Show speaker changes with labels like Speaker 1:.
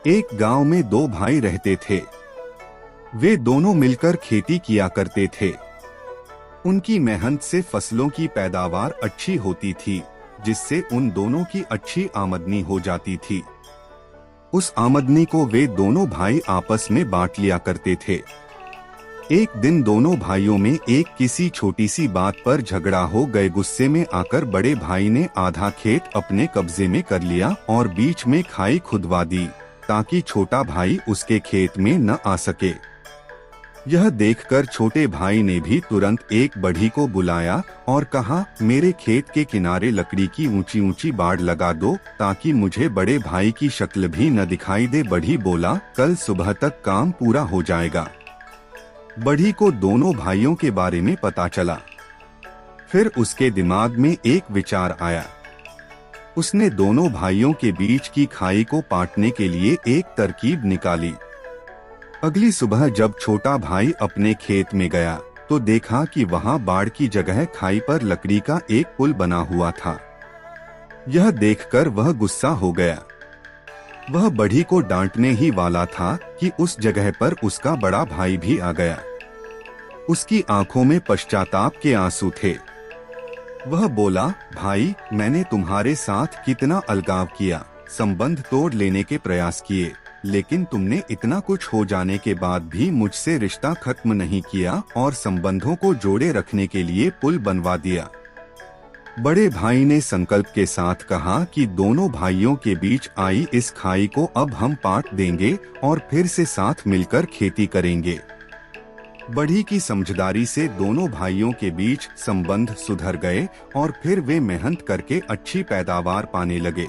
Speaker 1: एक गांव में दो भाई रहते थे। वे दोनों मिलकर खेती किया करते थे। उनकी मेहनत से फसलों की पैदावार अच्छी होती थी, जिससे उन दोनों की अच्छी आमदनी हो जाती थी। उस आमदनी को वे दोनों भाई आपस में बांट लिया करते थे। एक दिन दोनों भाइयों में एक किसी छोटी सी बात पर झगड़ा हो गए। गुस्से में आकर बड़े भाई ने आधा खेत अपने कब्जे में कर लिया और बीच में खाई खुदवा दी, ताकि छोटा भाई उसके खेत में न आ सके। यह देखकर छोटे भाई ने भी तुरंत एक बढ़ई को बुलाया और कहा, मेरे खेत के किनारे लकड़ी की ऊंची ऊंची बाड़ लगा दो, ताकि मुझे बड़े भाई की शक्ल भी न दिखाई दे। बढ़ई बोला, कल सुबह तक काम पूरा हो जाएगा। बढ़ई को दोनों भाइयों के बारे में पता चला। फिर उसके दिमाग में एक विचार आया। उसने दोनों भाइयों के बीच की खाई को पाटने के लिए एक तरकीब निकाली। अगली सुबह जब छोटा भाई अपने खेत में गया तो देखा कि वहां बाढ़ की जगह खाई पर लकड़ी का एक पुल बना हुआ था। यह देखकर वह गुस्सा हो गया। वह बढ़ई को डांटने ही वाला था कि उस जगह पर उसका बड़ा भाई भी आ गया। उसकी आंखों में पश्चाताप के आंसू थे। वह बोला, भाई, मैंने तुम्हारे साथ कितना अलगाव किया, संबंध तोड़ लेने के प्रयास किए, लेकिन तुमने इतना कुछ हो जाने के बाद भी मुझसे रिश्ता खत्म नहीं किया और संबंधों को जोड़े रखने के लिए पुल बनवा दिया। बड़े भाई ने संकल्प के साथ कहा कि दोनों भाइयों के बीच आई इस खाई को अब हम पाट देंगे और फिर से साथ मिलकर खेती करेंगे। बढ़ई की समझदारी से दोनों भाइयों के बीच संबंध सुधर गए और फिर वे मेहनत करके अच्छी पैदावार पाने लगे।